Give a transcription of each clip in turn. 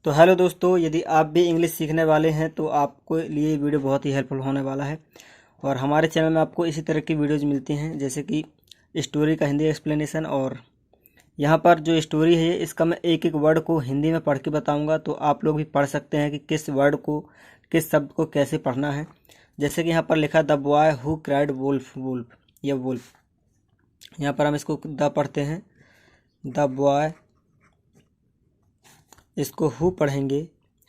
तो हेलो दोस्तों, यदि आप भी इंग्लिश सीखने वाले हैं तो आपको लिए वीडियो बहुत ही हेल्पफुल होने वाला है। और हमारे चैनल में आपको इसी तरह की वीडियोज़ मिलती हैं, जैसे कि स्टोरी का हिंदी एक्सप्लेनेशन। और यहाँ पर जो स्टोरी है इसका मैं एक एक वर्ड को हिंदी में पढ़ के बताऊँगा, तो आप लोग भी पढ़ सकते हैं कि किस वर्ड को, किस शब्द को कैसे पढ़ना है। जैसे कि यहाँ पर लिखा the boy who cried wolf, wolf या वुल्फ। यहाँ पर हम इसको द पढ़ते हैं, द बॉय, इसको हु पढ़ेंगे,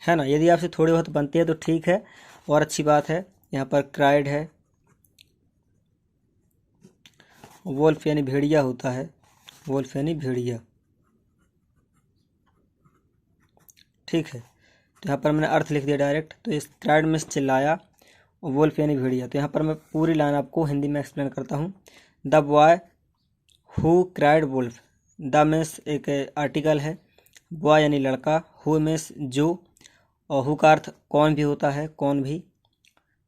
है ना। यदि आपसे थोड़ी बहुत बनती है तो ठीक है और अच्छी बात है। यहाँ पर क्राइड है, वोल्फ यानी भेड़िया होता है, वोल्फ यानी भेड़िया, ठीक है। तो यहाँ पर मैंने अर्थ लिख दिया डायरेक्ट। तो इस क्राइड में चिल्लाया, वोल्फ यानी भेड़िया। तो यहाँ पर मैं पूरी लाइन आपको हिंदी में एक्सप्लेन करता हूँ। The boy who cried wolf, the means एक आर्टिकल है, बॉय यानी लड़का, हु मीन्स जो, और हु का अर्थ कौन भी होता है, कौन भी,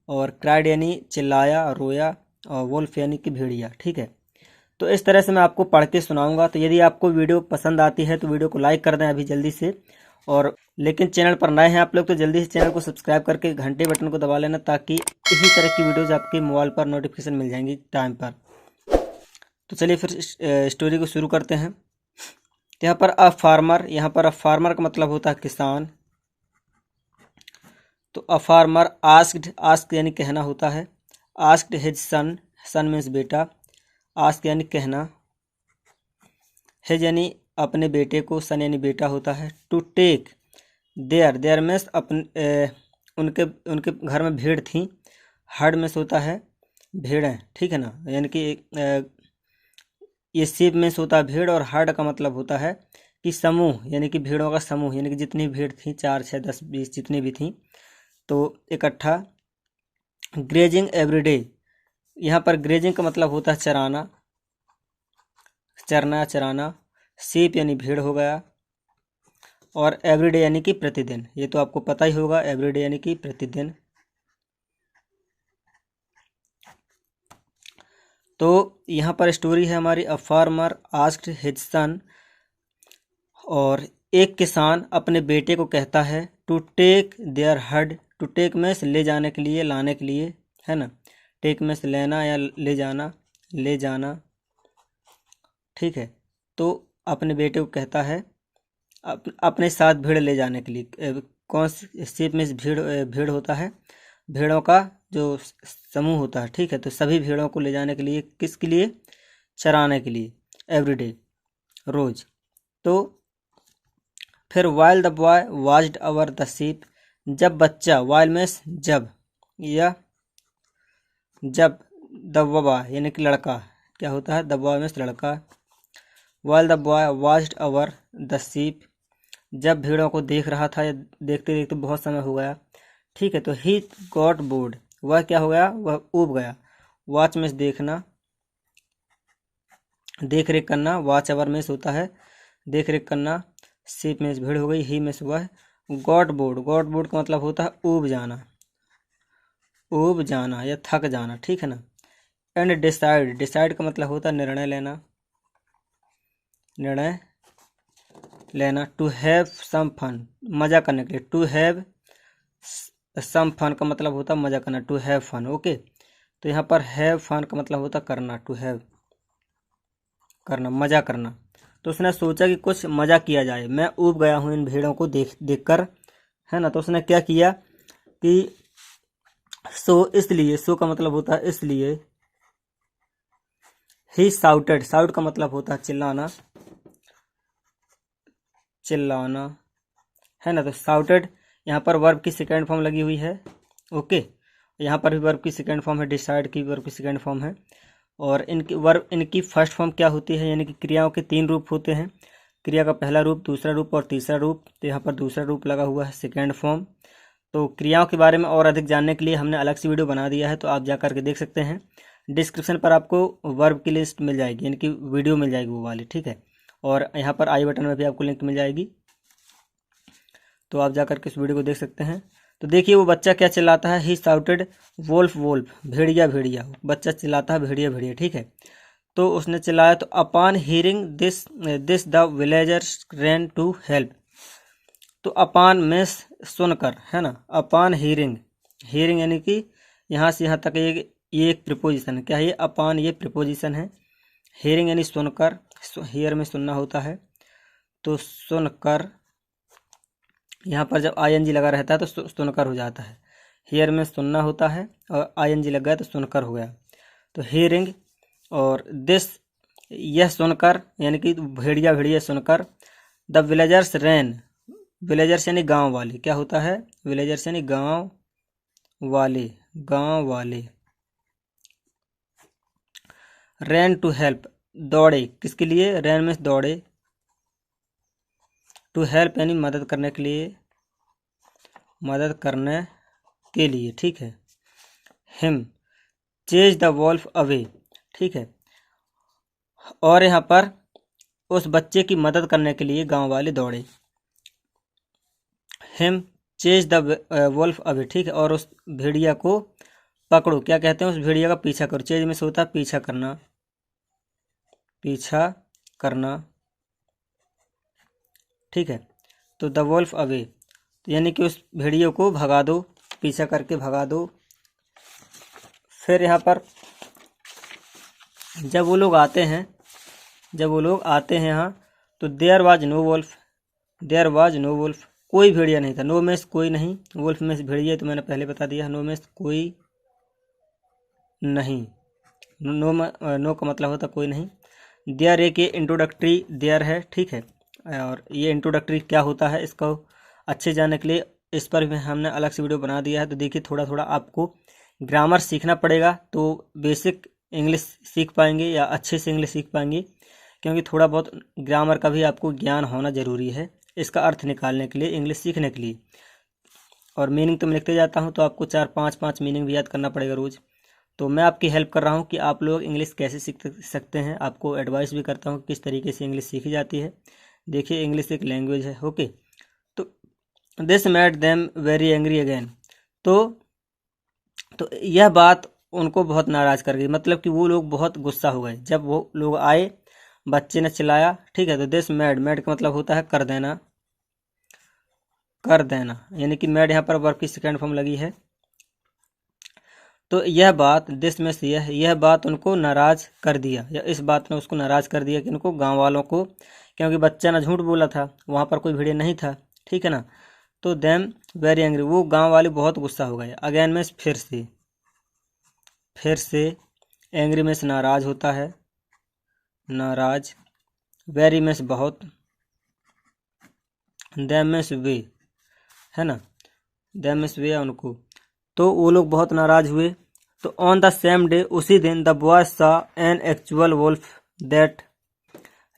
और क्राइड यानी चिल्लाया, रोया, और वुल्फ यानी कि भेड़िया, ठीक है। तो इस तरह से मैं आपको पढ़ के सुनाऊंगा। तो यदि आपको वीडियो पसंद आती है तो वीडियो को लाइक कर दें अभी जल्दी से। और लेकिन चैनल पर नए हैं आप लोग तो जल्दी से चैनल को सब्सक्राइब करके घंटे बटन को दबा लेना, ताकि इसी तरह की वीडियोज़ आपके मोबाइल पर नोटिफिकेशन मिल जाएंगी टाइम पर। तो चलिए फिर स्टोरी को शुरू करते हैं। तो यहाँ पर अ फार्मर, यहाँ पर अ फार्मर का मतलब होता है किसान। तो अ फार्मर आस्क्ड, आस्क यानी कहना होता है, आस्क्ड हिज सन, सन मीन्स बेटा, आस्क यानी कहना, हिज यानी अपने बेटे को, सन यानी बेटा होता है। To take their, their means अपने उनके उनके घर में भीड़ थी, हर्ड मीन्स होता है भेड़ें, ठीक है ना। यानी कि ये शीप मीन्स होता है भेड़, और हर्ड का मतलब होता है कि समूह, यानी कि भीड़ों का समूह, यानी कि जितनी भीड़ थी, 4, 6, 10, 20 जितनी भी थी, तो इकट्ठा। ग्रेजिंग एवरीडे, यहाँ पर ग्रेजिंग का मतलब होता है चराना, चरना, चराना। शीप यानी भीड़ हो गया, और एवरीडे यानी कि प्रतिदिन, ये तो आपको पता ही होगा, एवरीडे यानी कि प्रतिदिन। तो यहाँ पर स्टोरी है हमारी, a farmer asked his son, और एक किसान अपने बेटे को कहता है, to take their herd, to take में ले जाने के लिए, लाने के लिए, है ना। टेक में लेना या ले जाना, ले जाना, ठीक है। तो अपने बेटे को कहता है अपने साथ भीड़ ले जाने के लिए। कौन सी शीप में भीड़, भीड़ होता है भेड़ों का जो समूह होता है, ठीक है। तो सभी भेड़ों को ले जाने के लिए, किसके लिए, चराने के लिए, एवरीडे, रोज। तो फिर while the boy watched over the sheep, जब बच्चा, वाइल मीन्स जब, या जब, द बॉय यानी कि लड़का, क्या होता है, द बॉय मीन्स लड़का। While the boy watched over the sheep, जब भीड़ों को देख रहा था, या देखते देखते बहुत समय हो गया, ठीक है। तो ही गॉट बोर्ड, वह क्या हो गया, वह ऊब गया। वॉच में देखना, देख रेख करना, वॉच अवर में होता है देख रेख करना। शीप में भीड़ हो गई, ही में वह। गॉट बोर्ड, गॉट बोर्ड का मतलब होता है ऊब जाना, ऊब जाना या थक जाना, ठीक है ना। एंड डिसाइड, डिसाइड का मतलब होता है निर्णय लेना, निर्णय लेना। टू हैव सम फन, मजा करने के लिए, टू हैव सम फन का मतलब होता है मजा करना, टू हैव फन, ओके। तो यहाँ पर हैव फन का मतलब होता है करना, टू हैव, करना, मजा करना। तो उसने सोचा कि कुछ मजा किया जाए, मैं ऊब गया हूँ इन भीड़ों को देख देख कर, है ना। तो उसने क्या किया कि सो, इसलिए, सो का मतलब होता है इसलिए। ही साउटेड, साउट का मतलब होता है चिल्लाना, चिल्लाना, है ना। तो साउटेड, यहाँ पर वर्ब की सेकेंड फॉर्म लगी हुई है, ओके। यहाँ पर भी वर्ब की सेकेंड फॉर्म है, डिसाइड की वर्ब की सेकेंड फॉर्म है। और इनकी वर्ब, इनकी फर्स्ट फॉर्म क्या होती है, यानी कि क्रियाओं के 3 रूप होते हैं, क्रिया का पहला रूप, दूसरा रूप और तीसरा रूप। तो यहाँ पर दूसरा रूप लगा हुआ है, सेकेंड फॉर्म। तो क्रियाओं के बारे में और अधिक जानने के लिए हमने अलग से वीडियो बना दिया है, तो आप जा करके देख सकते हैं। डिस्क्रिप्शन पर आपको वर्ब की लिस्ट मिल जाएगी, यानी कि वीडियो मिल जाएगी वो वाली, ठीक है। और यहाँ पर आई बटन में भी आपको लिंक मिल जाएगी, तो आप जा करके इस वीडियो को देख सकते हैं। तो देखिए वो बच्चा क्या चिल्लाता है, ही साउटेड वोल्फ, वोल्फ, भेड़िया, भेड़िया। बच्चा चिल्लाता है भेड़िया, भेड़िया, ठीक है। तो उसने चिल्लाया, तो upon hearing this this the villagers ran to help, तो अपान में सुनकर, है ना, अपान हीरिंग, हीरिंग यानी कि यहाँ से यहाँ तक ये एक प्रिपोजिशन है। क्या है ये? अपान, ये प्रिपोजिशन है। हीरिंग यानी सुनकर, हियर में सुनना होता है, तो सुनकर, यहाँ पर जब आईएनजी लगा रहता है तो सुनकर हो जाता है। हियर में सुनना होता है और आईएनजी लग गया तो सुनकर हो गया, तो हीरिंग। और दिस, यह सुनकर, यानी कि भेड़िया भेड़िया सुनकर। द विलेजर्स रैन, विलेजर्स यानी गांव वाले, क्या होता है? विलेजर्स यानी गांव वाले, गांव वाले। रैन टू हेल्प, दौड़े, किसके लिए? रैन में दौड़े। टू हेल्प यानी मदद करने के लिए, मदद करने के लिए, ठीक है। Him chase the wolf away, ठीक है। और यहाँ पर उस बच्चे की मदद करने के लिए गांव वाले दौड़े। Him chase the wolf away, ठीक है। और उस भेड़िया को पकड़ो, क्या कहते हैं? उस भेड़िया का पीछा करो। चेज में से होता है पीछा करना, पीछा करना, ठीक है। तो द वॉल्फ अवे, तो यानी कि उस भेड़िया को भगा दो, पीछा करके भगा दो। फिर यहाँ पर जब वो लोग आते हैं, यहाँ, तो there was no wolf, there was no wolf, कोई भेड़िया नहीं था। नो में से कोई नहीं, वोल्फ में से भेड़िया, तो मैंने पहले बता दिया। नो में से कोई नहीं, नो का मतलब होता कोई नहीं। देयर एक ये इंट्रोडक्टरी देयर है, ठीक है। और ये इंट्रोडक्टरी क्या होता है, इसको अच्छे जानने के लिए इस पर भी हमने अलग से वीडियो बना दिया है। तो देखिए, थोड़ा थोड़ा आपको ग्रामर सीखना पड़ेगा, तो बेसिक इंग्लिश सीख पाएंगे या अच्छे से इंग्लिश सीख पाएंगे, क्योंकि थोड़ा बहुत ग्रामर का भी आपको ज्ञान होना ज़रूरी है इसका अर्थ निकालने के लिए, इंग्लिश सीखने के लिए। और मीनिंग तो मैं लिखते जाता हूँ, तो आपको 4-5 मीनिंग भी याद करना पड़ेगा रोज़। तो मैं आपकी हेल्प कर रहा हूँ कि आप लोग इंग्लिश कैसे सीख सकते हैं, आपको एडवाइस भी करता हूँ किस तरीके से इंग्लिश सीखी जाती है। देखिए, इंग्लिश एक लैंग्वेज है, ओके। तो this made them very angry again, तो यह बात उनको बहुत नाराज़ कर गई, मतलब कि वो लोग बहुत गुस्सा हो गए जब वो लोग आए, बच्चे ने चिल्लाया, ठीक है। तो दिस मेड का मतलब होता है कर देना, कर देना, यानी कि मेड यहाँ पर वर्ब की सेकेंड फॉर्म लगी है। तो यह बात, दिस में से यह बात उनको नाराज़ कर दिया, या इस बात ने उसको नाराज़ कर दिया कि उनको, गांव वालों को, क्योंकि बच्चा ने झूठ बोला था, वहाँ पर कोई भेड़िया नहीं था, ठीक है ना। तो देम वेरी एंग्री, वो गांव वाले बहुत गुस्सा हो गए। अगेन में फिर से, एंग्री में से नाराज़ होता है, नाराज़। वेरी में से बहुत, देम में से वे, है ना, देम में से वे उनको। तो वो लोग बहुत नाराज़ हुए। तो ऑन द सेम डे, उसी दिन, द बॉयज सा एन एक्चुअल वोल्फ दैट,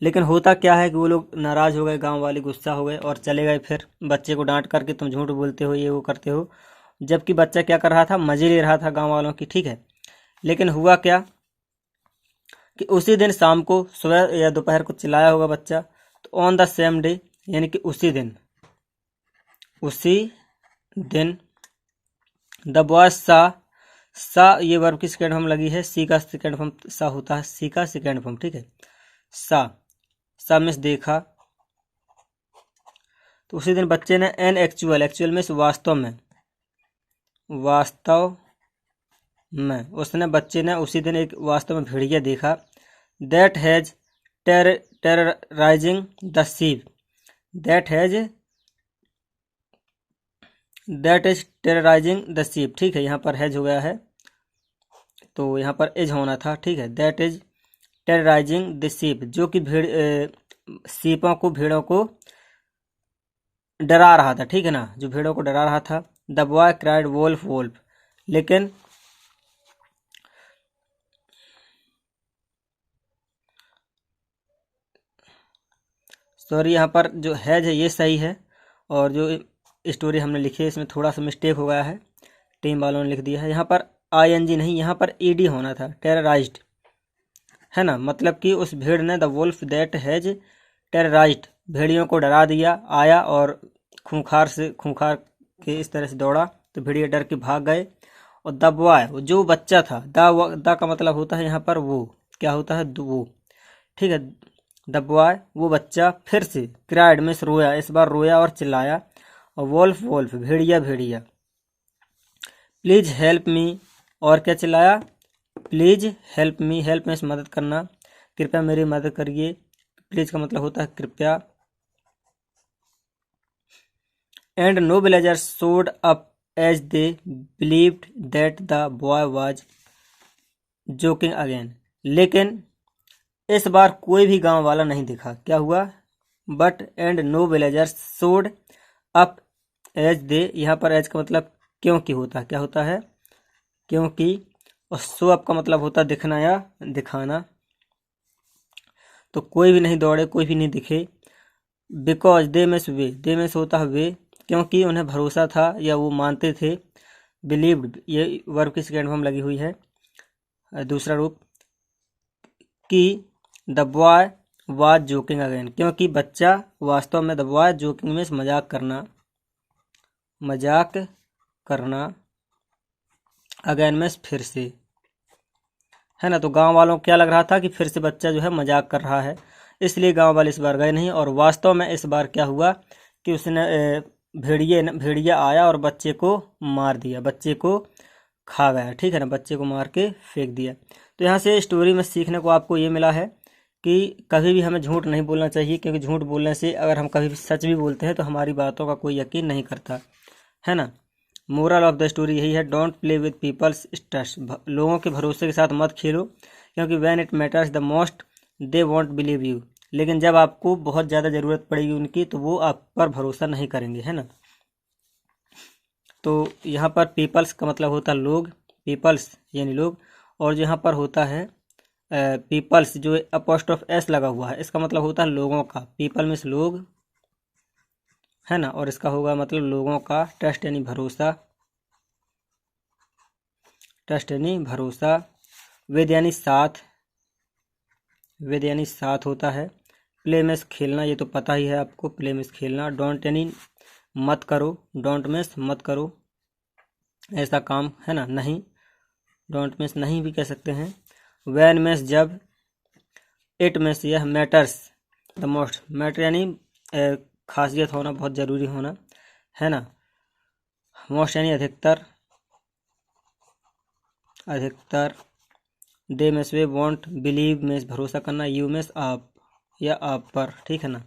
लेकिन होता क्या है कि वो लोग नाराज़ हो गए, गांव वाले गुस्सा हो गए और चले गए फिर बच्चे को डांट करके, तुम झूठ बोलते हो, ये वो करते हो। जबकि बच्चा क्या कर रहा था? मज़े ले रहा था गांव वालों की, ठीक है। लेकिन हुआ क्या कि उसी दिन शाम को, सुबह या दोपहर को चिल्लाया होगा बच्चा। तो ऑन द सेम डे, यानी कि उसी दिन, द बॉयज सा ये वर्ब की सेकेंड फॉर्म लगी है, सी का सेकेंड फॉर्म सा होता है, सी का सेकेंड फॉर्म, ठीक है। सा में देखा। तो उसी दिन बच्चे ने एन एक्चुअल में से वास्तव में, उसने, बच्चे ने उसी दिन एक वास्तव में भेड़िया देखा। That has terrorising the sheep, that is terrorising the sheep, ठीक है। यहाँ पर हैज हो गया है, तो यहाँ पर एज होना था, ठीक है। That is terrorising the sheep, जो कि भेड़ों को डरा रहा था, ठीक है ना, जो भेड़ों को डरा रहा था। The boy cried wolf wolf, लेकिन सॉरी, यहाँ पर जो हैज है ये सही है, और जो स्टोरी हमने लिखी है इसमें थोड़ा सा मिस्टेक हो गया है, टीम वालों ने लिख दिया है। यहाँ पर आईएनजी नहीं, यहाँ पर ईडी होना था, टेरराइज्ड, है ना। मतलब कि उस भेड़ ने, द वोल्फ दैट हैज टेरराइज्ड, भेड़ियों को डरा दिया, आया और खूंखार के इस तरह से दौड़ा, तो भेड़िया डर के भाग गए। और द बॉय, जो बच्चा था, द का मतलब होता है यहाँ पर वो, क्या होता है? वो, ठीक है। द बॉय, वो बच्चा, फिर से क्राइड में से रोया, इस बार रोया और चिल्लाया। वोल्फ वोल्फ, भेड़िया भेड़िया। प्लीज हेल्प मी, और क्या चिल्लाया, प्लीज हेल्प मी, हेल्प में मदद करना, कृपया मेरी मदद करिए। प्लीज का मतलब होता है कृपया। And no villagers showed up as they believed that the boy was joking again, लेकिन इस बार कोई भी गांव वाला नहीं दिखा। क्या हुआ, but and no villagers showed up as they, यहाँ पर एज का मतलब क्योंकि होता है, क्या होता है, क्योंकि, और शो अप का मतलब होता है दिखना या दिखाना। तो कोई भी नहीं दौड़े, कोई भी नहीं दिखे। बिकॉज दे में वे, दे में होता है वे, क्योंकि उन्हें भरोसा था या वो मानते थे। बिलीव्ड, ये वर्ब की सेकेंड फॉर्म लगी हुई है, दूसरा रूप, कि the boy was joking again, क्योंकि बच्चा वास्तव में, द बॉय जोकिंग में मजाक करना, मजाक करना, अगेन में फिर से, है ना। तो गांव वालों को क्या लग रहा था कि फिर से बच्चा जो है मजाक कर रहा है, इसलिए गांव वाले इस बार गए नहीं। और वास्तव में इस बार क्या हुआ कि उसने भेड़िया आया और बच्चे को मार दिया, बच्चे को खा गया, ठीक है ना, बच्चे को मार के फेंक दिया। तो यहाँ से स्टोरी में सीखने को आपको ये मिला है कि कभी भी हमें झूठ नहीं बोलना चाहिए, क्योंकि झूठ बोलने से अगर हम कभी भी सच भी बोलते हैं तो हमारी बातों का कोई यकीन नहीं करता, है ना। मोरल ऑफ द स्टोरी यही है, don't play with people's trust, लोगों के भरोसे के साथ मत खेलो, क्योंकि when it matters the most they won't believe you, लेकिन जब आपको बहुत ज़्यादा ज़रूरत पड़ेगी उनकी तो वो आप पर भरोसा नहीं करेंगे, है ना। तो यहाँ पर पीपल्स का मतलब होता है लोग, पीपल्स यानी लोग, और जो यहाँ पर होता है पीपल्स जो अपोस्ट्रोफ एस लगा हुआ है, इसका मतलब होता है लोगों का, पीपल मीन्स लोग, है ना, और इसका होगा मतलब लोगों का। ट्रस्ट यानी भरोसा, ट्रस्ट यानी भरोसा। विद यानी साथ, विद यानी साथ होता है। प्ले में खेलना, ये तो पता ही है आपको, प्ले में खेलना। डोंट यानी मत करो, डोंट में मत करो ऐसा काम, है ना, नहीं, डोंट में नहीं भी कह सकते हैं। वैन में जब, इट में यह, मैटर्स द मोस्ट, मैटर यानी खासियत होना, बहुत ज़रूरी होना, है ना। मोस्ट यानी अधिकतर, अधिकतर। दे में से वॉन्ट, बिलीव में भरोसा करना, यू में आप या आप पर, ठीक है ना।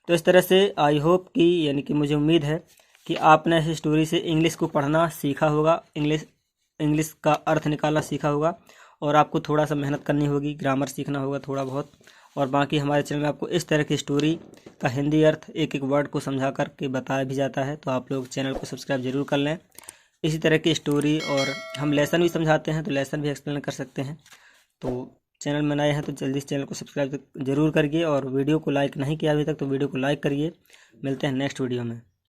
तो इस तरह से आई होप कि, यानी कि मुझे उम्मीद है कि आपने इस स्टोरी से इंग्लिश को पढ़ना सीखा होगा, इंग्लिश का अर्थ निकालना सीखा होगा, और आपको थोड़ा सा मेहनत करनी होगी, ग्रामर सीखना होगा थोड़ा बहुत। और बाकी हमारे चैनल में आपको इस तरह की स्टोरी का हिंदी अर्थ एक एक वर्ड को समझा कर के बताया भी जाता है, तो आप लोग चैनल को सब्सक्राइब जरूर कर लें। इसी तरह की स्टोरी, और हम लेसन भी समझाते हैं, तो लेसन भी एक्सप्लेन कर सकते हैं। तो चैनल में नए हैं तो जल्दी से चैनल को सब्सक्राइब जरूर करिए, और वीडियो को लाइक नहीं किया अभी तक तो वीडियो को लाइक करिए। मिलते हैं नेक्स्ट वीडियो में।